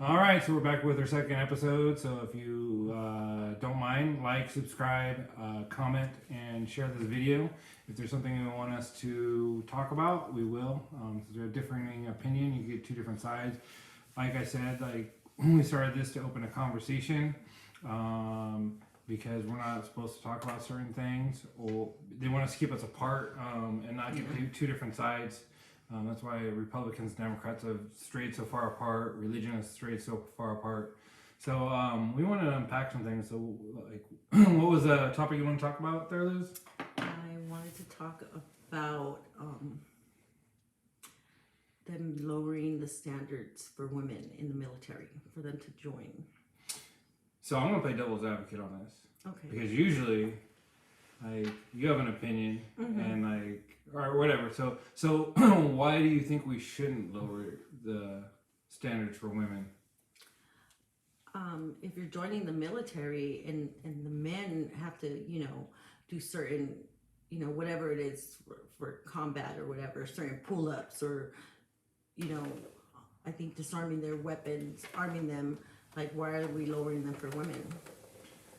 All right, so we're back with our second episode. So if you don't mind, like, subscribe, comment, and share this video. If there's something you want us to talk about, we will. If there's a differing opinion, you get two different sides. Like I said, we started this to open a conversation because we're not supposed to talk about certain things, or they want us to keep us apart and not get two different sides. That's why Republicans and Democrats have strayed so far apart. Religion has strayed so far apart. So we want to unpack some things. So, what was the topic you want to talk about there, Liz? I wanted to talk about them lowering the standards for women in the military, for them to join. So I'm going to play devil's advocate on this. Okay. Because usually, you have an opinion, and or whatever. So why do you think we shouldn't lower the standards for women? If you're joining the military and the men have to, do certain, whatever it is for combat or whatever, certain pull-ups or, I think disarming their weapons, arming them, why are we lowering them for women?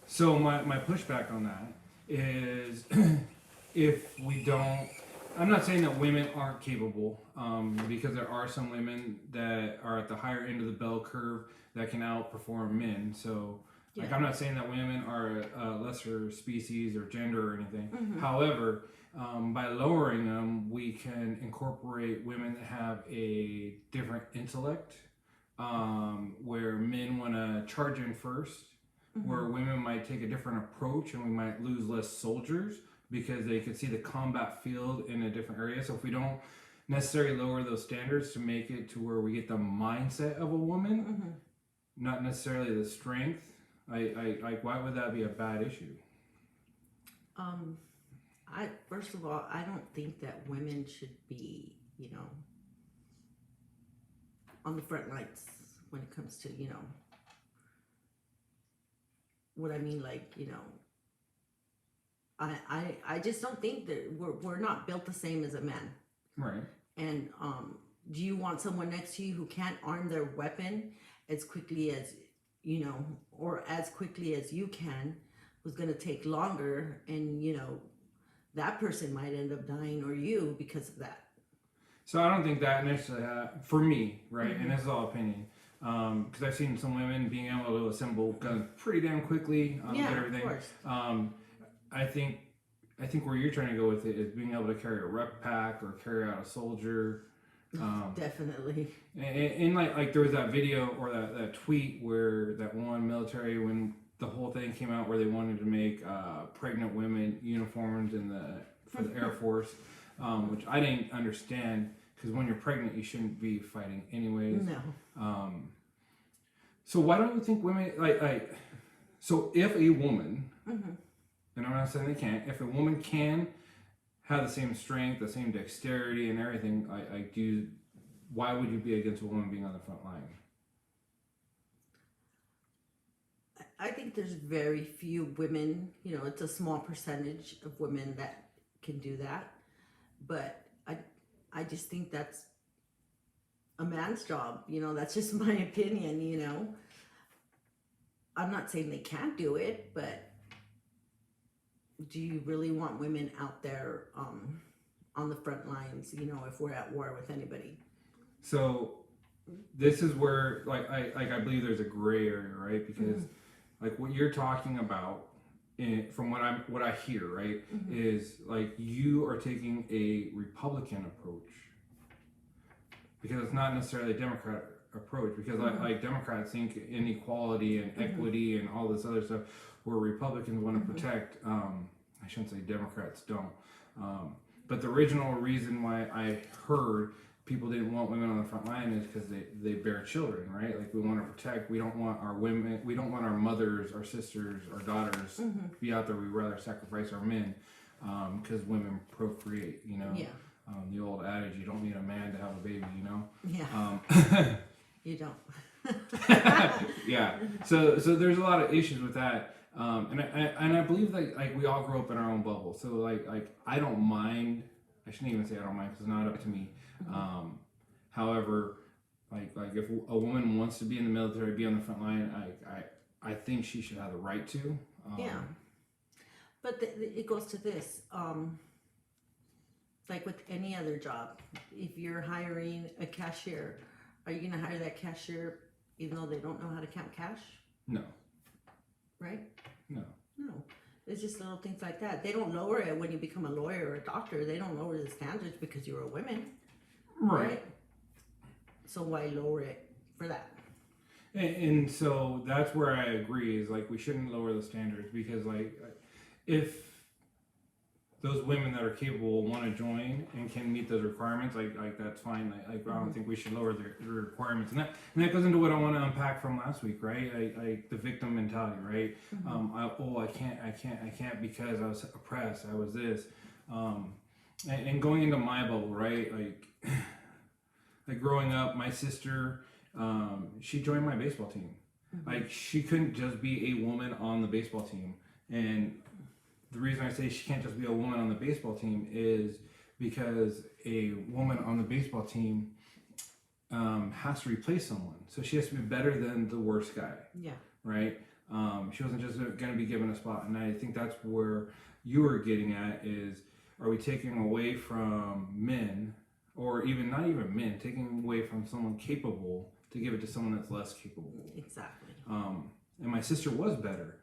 So my pushback on that is if we don't, I'm not saying that women aren't capable, because there are some women that are at the higher end of the bell curve that can outperform men. So, I'm not saying that women are a lesser species or gender or anything. However, by lowering them, we can incorporate women that have a different intellect, where men want to charge in first, where women might take a different approach, and we might lose less soldiers because they could see the combat field in a different area. So if we don't necessarily lower those standards to make it to where we get the mindset of a woman, not necessarily the strength, why would that be a bad issue? First of all, I don't think that women should be, on the front lines when it comes to, what I mean, I just don't think that we're not built the same as a man. Right. And do you want someone next to you who can't arm their weapon as quickly as, or as quickly as you can, who's going to take longer, and, that person might end up dying or you because of that. So I don't think that necessarily, for me, right, and this is all opinion, because I've seen some women being able to assemble guns pretty damn quickly, get everything. Of course. I think where you're trying to go with it is being able to carry a rep pack or carry out a soldier. Definitely. And like there was that video or that tweet where that one military, when the whole thing came out, where they wanted to make pregnant women uniforms for the Air Force, which I didn't understand, because when you're pregnant you shouldn't be fighting anyways. No. So why don't you think women so if a woman, and I'm not saying they can't, if a woman can have the same strength, the same dexterity and everything, why would you be against a woman being on the front line? I think there's very few women, it's a small percentage of women that can do that. But I just think that's a man's job, that's just my opinion, I'm not saying they can't do it, but do you really want women out there on the front lines, if we're at war with anybody? So this is where I believe there's a gray area, right? Because what you're talking about, from what I hear, right, is you are taking a Republican approach, because it's not necessarily a Democrat approach, because Democrats think inequality and equity and all this other stuff, where Republicans want to protect. I shouldn't say Democrats don't, but the original reason why I heard people didn't want women on the front line is because they bear children, right? We want to protect. We don't want our women. We don't want our mothers, our sisters, our daughters to be out there. We rather sacrifice our men, because women procreate. Yeah. The old adage: you don't need a man to have a baby. Yeah. You don't. Yeah. So there's a lot of issues with that. And I believe that we all grow up in our own bubble. So I don't mind. I shouldn't even say I don't mind, because it's not up to me. However, Like if a woman wants to be in the military, be on the front line, I think she should have the right to. Yeah. But it goes to this, like with any other job, if you're hiring a cashier, are you going to hire that cashier even though they don't know how to count cash? No. Right? No. No. It's just little things like that. They don't lower it when you become a lawyer or a doctor. They don't lower the standards because you're a woman. Right? So why lower it for that? And so that's where I agree, is like we shouldn't lower the standards, because like if those women that are capable want to join and can meet those requirements, like that's fine. Like I don't think we should lower the requirements, and that goes into what I want to unpack from last week, right? Like the victim mentality, right? I can't because I was oppressed, I was this, and going into my bubble, right? Like growing up, my sister, she joined my baseball team. Like she couldn't just be a woman on the baseball team, and the reason I say she can't just be a woman on the baseball team is because a woman on the baseball team has to replace someone. So she has to be better than the worst guy. Yeah. Right? She wasn't just going to be given a spot. And I think that's where you were getting at is, are we taking away from men, or even not even men, taking away from someone capable to give it to someone that's less capable? Exactly. And my sister was better.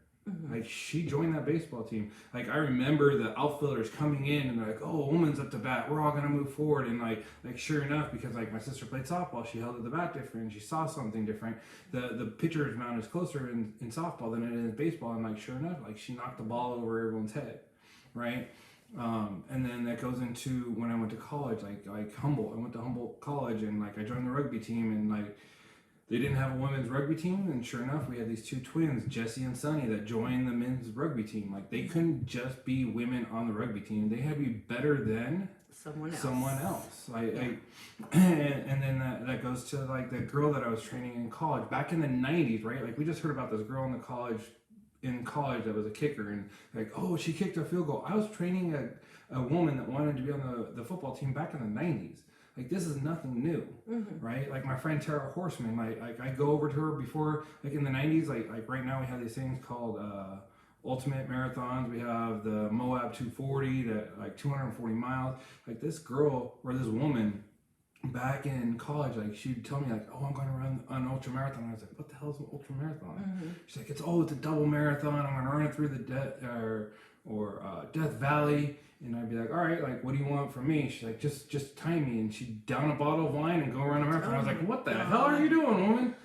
Like she joined that baseball team. Like I remember the outfielders coming in and they're like, "Oh, a woman's up to bat. We're all gonna move forward." And like sure enough, because like my sister played softball, she held at the bat different. And she saw something different. The pitcher's mound is closer in softball than it is baseball. And like sure enough, like she knocked the ball over everyone's head, right? And then that goes into when I went to college, like Humboldt. I went to Humboldt College and like I joined the rugby team, and like they didn't have a women's rugby team, and sure enough, we had these two twins, Jesse and Sunny, that joined the men's rugby team. Like they couldn't just be women on the rugby team; they had to be better than someone else. And then that goes to like the girl that I was training in college back in the '90s, right? Like we just heard about this girl in college that was a kicker, and like, oh, she kicked a field goal. I was training a woman that wanted to be on the football team back in the '90s. Like this is nothing new, right? Like my friend Tara Horseman, like I go over to her before, like in the '90s, like right now we have these things called ultimate marathons. We have the Moab 240, that like 240 miles. Like this girl or this woman back in college, like she'd tell me like, "Oh, I'm going to run an ultra marathon." And I was like, "What the hell is an ultra marathon?" She's like, "It's a double marathon. I'm going to run it through the Death Valley." And I'd be like, "All right, like, what do you want from me?" She's like, just time me. And she'd down a bottle of wine and go run a marathon. I was like, "What the hell are you doing, woman?"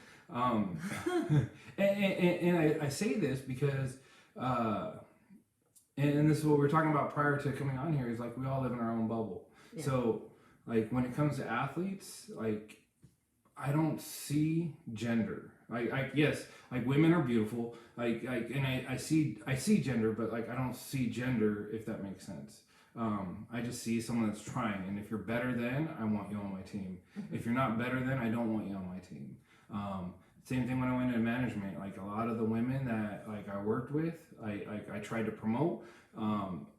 And I say this because, and this is what we were talking about prior to coming on here, is like we all live in our own bubble. Yeah. So, like, when it comes to athletes, like, I don't see gender. Yes, like women are beautiful. And I see gender, but like I don't see gender, if that makes sense. I just see someone that's trying, and if you're better than, I want you on my team. If you're not better than, I don't want you on my team. Same thing when I went into management. Like a lot of the women that like I worked with, I tried to promote.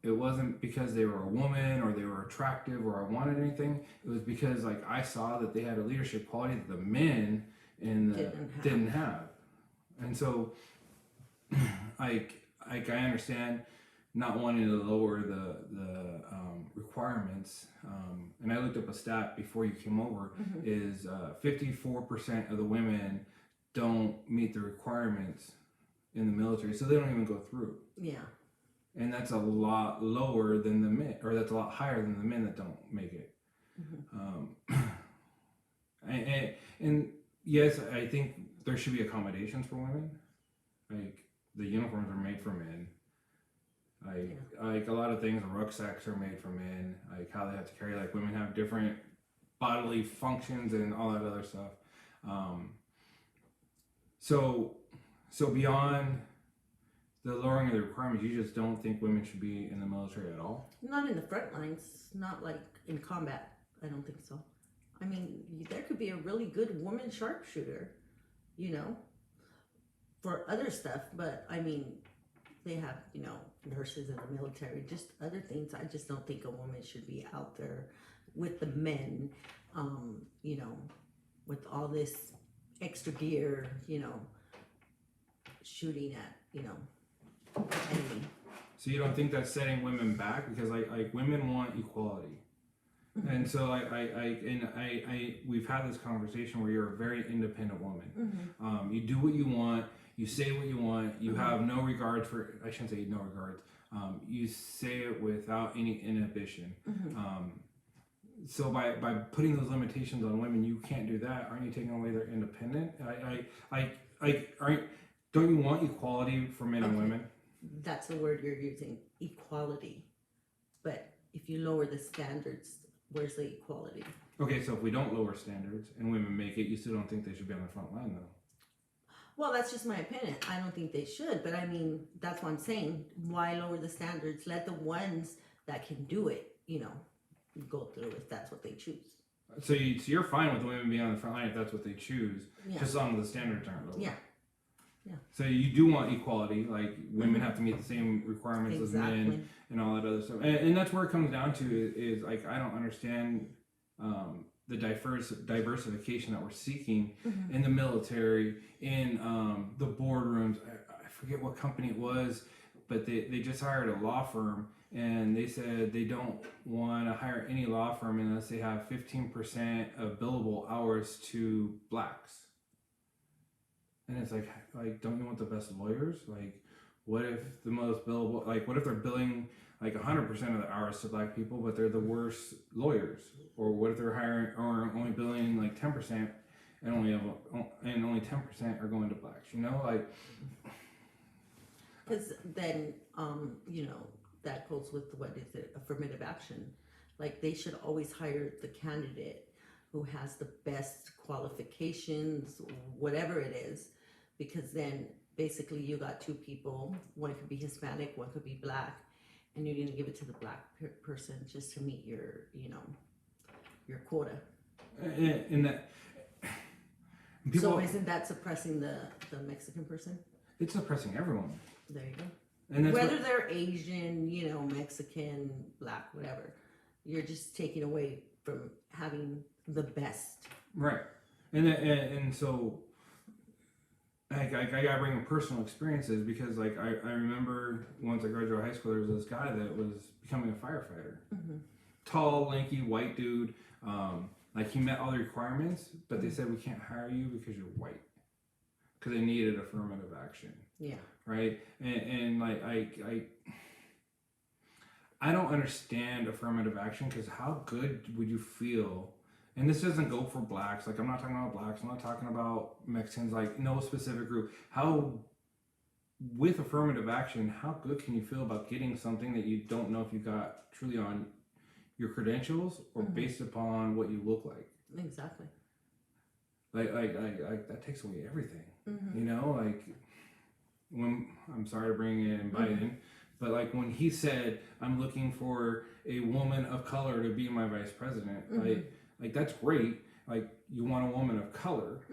It wasn't because they were a woman or they were attractive or I wanted anything. It was because like I saw that they had a leadership quality that the men didn't have. And so I understand not wanting to lower the requirements. And I looked up a stat before you came over, is 54% of the women don't meet the requirements in the military, so they don't even go through. Yeah. And that's a lot lower than the men, or that's a lot higher than the men that don't make it. And yes, I think there should be accommodations for women. Like the uniforms are made for men. Like a lot of things, the rucksacks are made for men. Like how they have to carry. Like women have different bodily functions and all that other stuff. So beyond the lowering of the requirements, you just don't think women should be in the military at all? Not in the front lines, not like in combat. I don't think so. I mean, there could be a really good woman sharpshooter, for other stuff, but I mean, they have, nurses in the military, just other things. I just don't think a woman should be out there with the men, with all this extra gear, shooting at, enemy. So you don't think that's setting women back? Because like women want equality. And so we've had this conversation where you're a very independent woman. You do what you want, you say what you want, you have no regard for, I shouldn't say no regards, you say it without any inhibition. So by putting those limitations on women, you can't do that. Aren't you taking away their independent? Don't you want equality for men and women? That's the word you're using, equality. But if you lower the standards, where's the equality? Okay, so if we don't lower standards and women make it, you still don't think they should be on the front line, though? Well, that's just my opinion. I don't think they should, but I mean, that's what I'm saying. Why lower the standards? Let the ones that can do it, go through if that's what they choose. So you're fine with women being on the front line if that's what they choose, just as long as the standards aren't lower. Yeah. So you do want equality, like women have to meet the same requirements as men and all that other stuff. And that's where it comes down to is like, I don't understand the diversification that we're seeking in the military, in the boardrooms. I forget what company it was, but they just hired a law firm, and they said they don't want to hire any law firm unless they have 15% of billable hours to blacks. And it's like, don't you want the best lawyers? Like, what if the most billable, like, what if they're billing like 100% of the hours to black people, but they're the worst lawyers? Or what if they're hiring or only billing like 10% and only 10% are going to blacks? Because then, that goes with what is it, affirmative action. Like they should always hire the candidate who has the best qualifications, whatever it is, because then basically you got two people, one could be Hispanic, one could be black, and you're going to give it to the black person just to meet your quota. And that people, so isn't that suppressing the Mexican person? It's suppressing everyone. There you go. And whether they're Asian, Mexican, black, whatever, you're just taking away from having the best. Right. And so I gotta bring in personal experiences because I remember once I graduated high school, there was this guy that was becoming a firefighter. Tall, lanky, white dude. He met all the requirements, but they said we can't hire you because you're white. Because they needed affirmative action. Yeah. Right? And I don't understand affirmative action because how good would you feel? And this doesn't go for blacks. Like, I'm not talking about blacks. I'm not talking about Mexicans. Like, no specific group. With affirmative action, how good can you feel about getting something that you don't know if you got truly on your credentials or based upon what you look like? Exactly. Like that takes away everything. When I'm sorry to bring in Biden, but like when he said, "I'm looking for a woman of color to be my vice president," like that's great. Like you want a woman of color.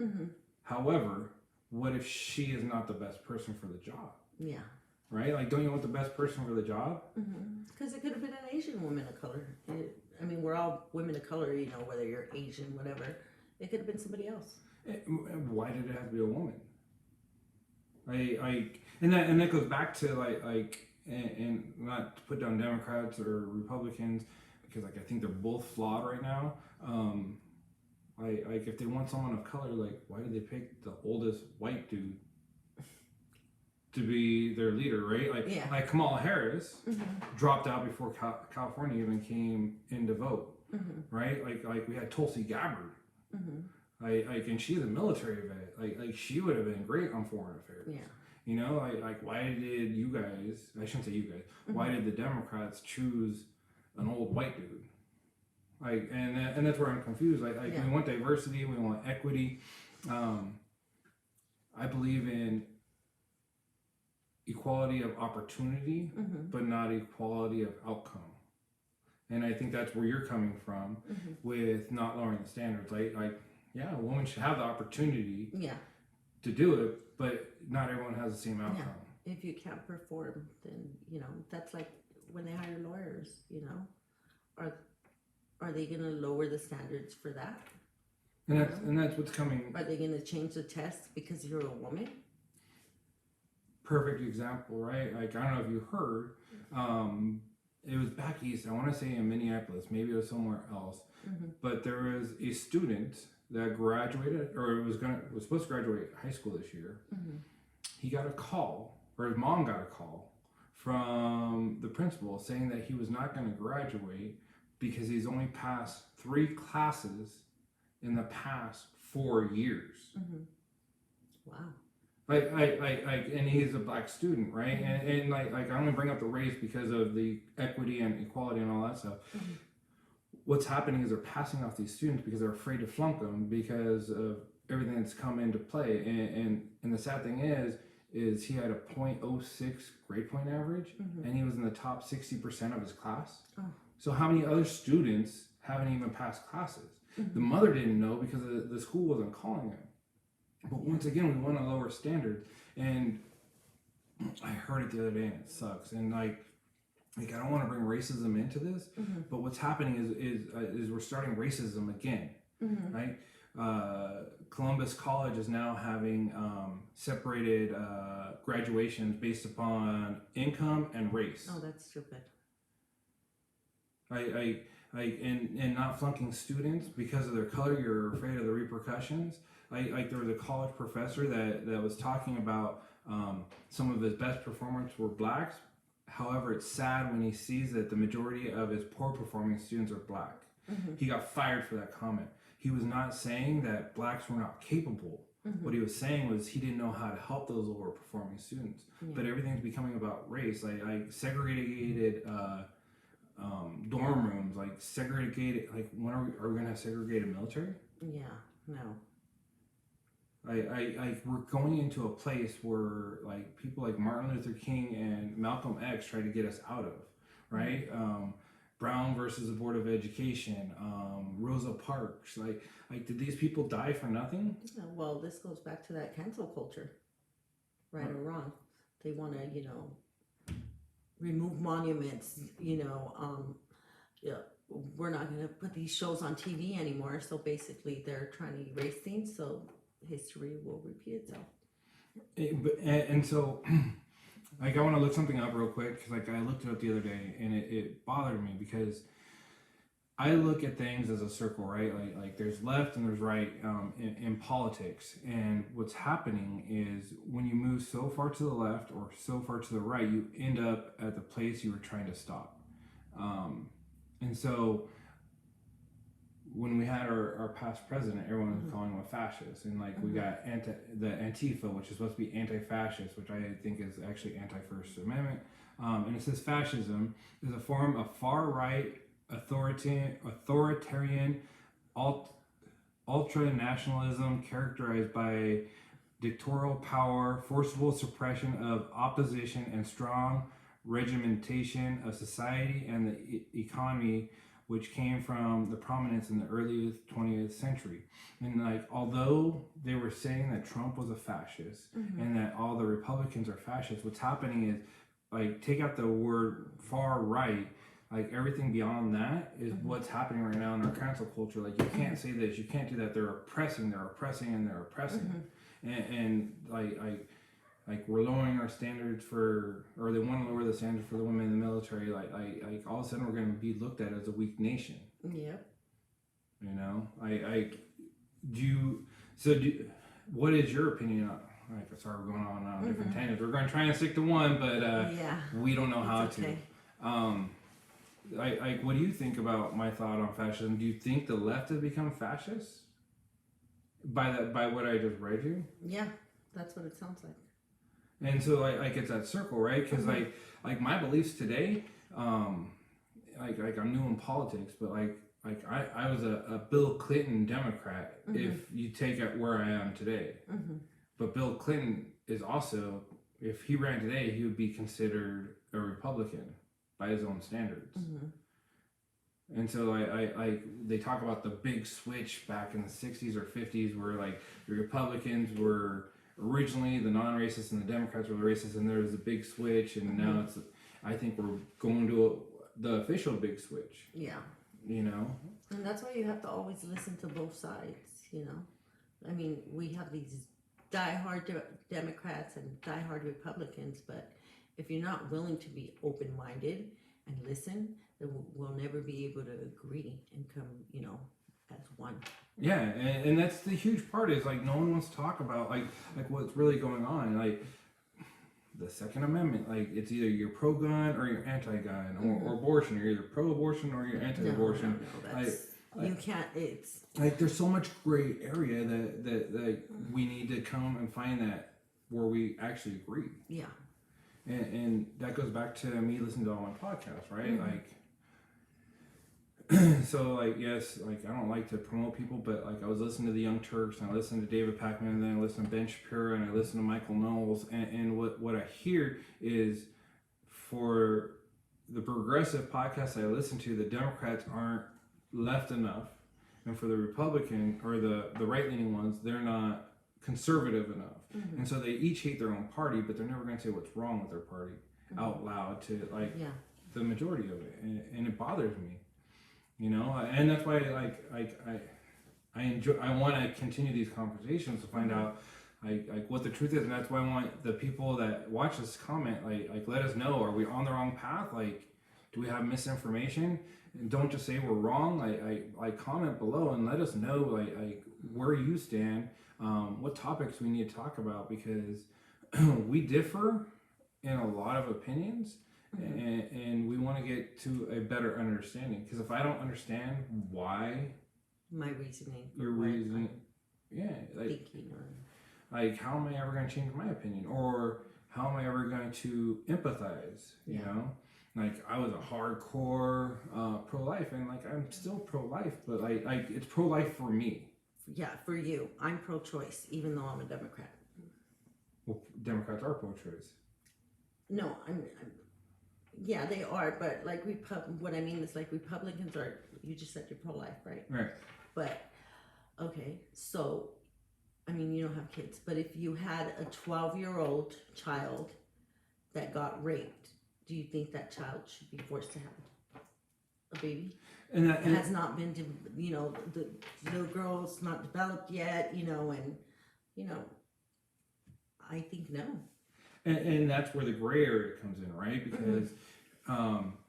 However, what if she is not the best person for the job? Yeah. Right? Like, don't you want the best person for the job? Because it could have been an Asian woman of color. We're all women of color, whether you're Asian, whatever. It could have been somebody else. Why did it have to be a woman? And that goes back to and not to put down Democrats or Republicans because I think they're both flawed right now. If they want someone of color, why did they pick the oldest white dude to be their leader, right? Like Kamala Harris dropped out before California even came in to vote, right? Like we had Tulsi Gabbard. And she's a military vet. Like she would have been great on foreign affairs. Yeah. Why did you guys? I shouldn't say you guys. Why did the Democrats choose an old white dude? And that's where I'm confused. We want diversity, we want equity. I believe in equality of opportunity, but not equality of outcome. And I think that's where you're coming from with not lowering the standards. Yeah, a woman should have the opportunity to do it, but not everyone has the same outcome. Yeah. If you can't perform, then, that's like when they hire lawyers, are they going to lower the standards for that? And that's what's coming. Are they going to change the test because you're a woman? Perfect example, right? Like, I don't know if you heard, it was back east. I want to say in Minneapolis, maybe it was somewhere else, but there was a student that graduated, or was supposed to graduate high school this year. He got a call, or his mom got a call from the principal saying that he was not going to graduate because he's only passed 3 classes in the past 4 years. Wow. Like, and he's a black student, right? And like, I only bring up the race because of the equity and equality and all that stuff. What's happening is they're passing off these students because they're afraid to flunk them because of everything that's come into play. And the sad thing is he had a .06 grade point average, and he was in the top 60% of his class. So how many other students haven't even passed classes? The mother didn't know because the school wasn't calling him. But once again, we want a lower standard, and I heard it the other day, and it sucks. And like I don't want to bring racism into this, but what's happening is we're starting racism again, right? Columbus College is now having separated graduations based upon income and race. Oh, that's stupid. And not flunking students because of their color. You're afraid of the repercussions. Like there was a college professor that was talking about some of his best performers were blacks. However, it's sad when he sees that the majority of his poor performing students are black. He got fired for that comment. He was not saying that blacks were not capable. What he was saying was he didn't know how to help those lower performing students. But everything's becoming about race. Like segregated dorm rooms, like segregated. Like when are we gonna have segregated military? Yeah, no. We're going into a place where like people like Martin Luther King and Malcolm X tried to get us out of, right? Brown versus the Board of Education, Rosa Parks. Like did these people die for nothing? Well, this goes back to that cancel culture, right or wrong. They want to, remove monuments. We're not going to put these shows on TV anymore. So basically, they're trying to erase things. So history will repeat itself. And so, like, I want to look something up real quick because, like, I looked it up the other day and it bothered me because I look at things as a circle, right? Like there's left and there's right in politics, and what's happening is when you move so far to the left or so far to the right, you end up at the place you were trying to stop. And so when we had our past president, everyone was calling him a fascist, and like we got the Antifa, which is supposed to be anti-fascist, which I think is actually anti-First Amendment, and it says fascism is a form of far-right authoritarian ultra-nationalism characterized by dictatorial power, forcible suppression of opposition, and strong regimentation of society and the economy, which came from the prominence in the early 20th century. And like, although they were saying that Trump was a fascist and that all the Republicans are fascists, what's happening is, like, take out the word far right, like everything beyond that is what's happening right now in our cancel culture. Like, you can't say this, you can't do that. They're oppressing, and they're oppressing. And like we're lowering our standards or they want to lower the standards for the women in the military. Like all of a sudden we're going to be looked at as a weak nation. Yep. What is your opinion on? Like, sorry, we're going on different tangents. We're going to try and stick to one, but we don't know how to. What do you think about my thought on fascism? Do you think the left has become fascist by what I just read you? Yeah, that's what it sounds like. And so like it's that circle, right? Because like my beliefs today, like I'm new in politics, but like I was a Bill Clinton Democrat if you take it where I am today. But Bill Clinton is also, if he ran today, he would be considered a Republican by his own standards. And so they talk about the big switch back in the 60s or 50s where like the Republicans were originally the non-racists and the Democrats were the racists, and there was a big switch, and now I think we're going to the official big switch. Yeah. You know? And that's why you have to always listen to both sides. you know. I mean, we have these diehard Democrats and diehard Republicans, but if you're not willing to be open-minded and listen, then we'll never be able to agree and come, you know, as one. Yeah, and that's the huge part is like no one wants to talk about like what's really going on. Like the Second Amendment, like it's either you're pro-gun or you're anti-gun, or abortion. You're either pro-abortion or you're anti-abortion. No, that's, you can't. It's like there's so much gray area that we need to come and find that where we actually agree. Yeah. And that goes back to me listening to all my podcasts, right? Like, so like, yes, like I don't like to promote people, but like I was listening to the Young Turks and I listened to David Pakman and then I listened to Ben Shapiro and I listened to Michael Knowles and what I hear is for the progressive podcasts I listen to, the Democrats aren't left enough, and for the Republican or the right-leaning ones, they're not conservative enough. And so they each hate their own party, but they're never going to say what's wrong with their party out loud to like the majority of it, and it bothers me, you know. And that's why I enjoy. I want to continue these conversations to find out like what the truth is, and that's why I want the people that watch this comment like let us know, are we on the wrong path? Like, do we have misinformation? And don't just say we're wrong. Like comment below and let us know like where you stand. What topics we need to talk about, because we differ in a lot of opinions, and we want to get to a better understanding. Because if I don't understand why my reasoning, your reasoning, like thinking, or like how am I ever going to change my opinion, or how am I ever going to empathize? You know, like I was a hardcore pro-life, and like I'm still pro-life, but like it's pro-life for me. Yeah, for you. I'm pro-choice, even though I'm a Democrat. Well, Democrats are pro-choice. No, I'm yeah, they are, but like what I mean is like Republicans are, you just said you're pro-life, right? Right. But, okay, so, I mean, you don't have kids, but if you had a 12-year-old child that got raped, do you think that child should be forced to have a baby? And that has not been, you know, the little girl's not developed yet, you know, and, you know, I think no. And that's where the gray area comes in, right? Because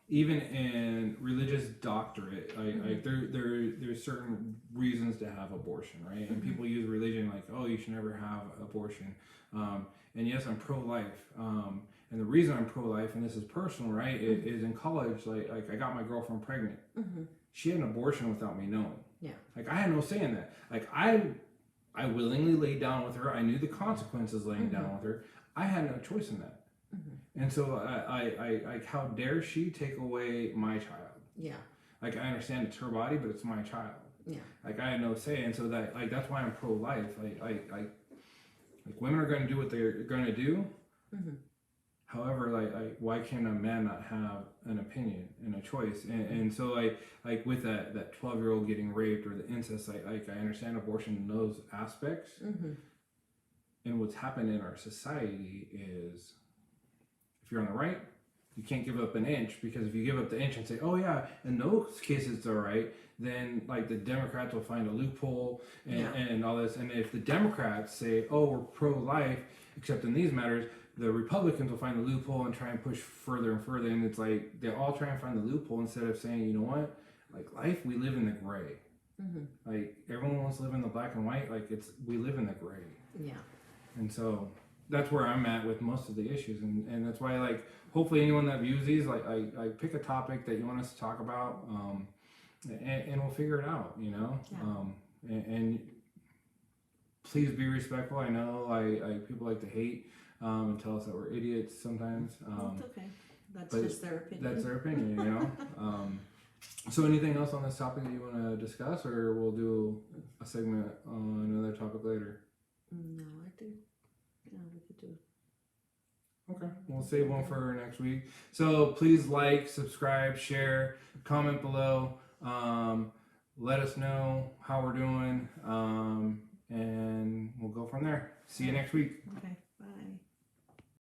even in religious doctorate, like there's certain reasons to have abortion, right? And people use religion like, oh, you should never have abortion. And yes, I'm pro-life. And the reason I'm pro-life, and this is personal, right, is in college, like I got my girlfriend pregnant. She had an abortion without me knowing. Yeah. Like I had no say in that. Like I willingly laid down with her. I knew the consequences laying down with her. I had no choice in that. And so I how dare she take away my child? Yeah. Like I understand it's her body, but it's my child. Yeah. Like I had no say, and so that's why I'm pro-life. Like women are going to do what they're going to do. However, like why can a man not have an opinion and a choice? And so like with that 12-year-old getting raped or the incest, like I understand abortion in those aspects. And what's happened in our society is, if you're on the right, you can't give up an inch, because if you give up the inch and say, oh yeah, in those cases it's all right, then like the Democrats will find a loophole and all this. And if the Democrats say, oh, we're pro-life, except in these matters, the Republicans will find the loophole and try and push further and further. And it's like they all try and find the loophole instead of saying, you know what, like life, we live in the gray. Like everyone wants to live in the black and white. Like we live in the gray. Yeah. And so that's where I'm at with most of the issues, and that's why like hopefully anyone that views these, like I pick a topic that you want us to talk about, and we'll figure it out, you know. And please be respectful. I know people like to hate and tell us that we're idiots sometimes. That's okay. That's just their opinion. That's their opinion, you know. So anything else on this topic that you want to discuss, or we'll do a segment on another topic later? No, I think we could do it. Okay, we'll save one for next week. So please like, subscribe, share, comment below. Let us know how we're doing, and we'll go from there. See you next week. Okay.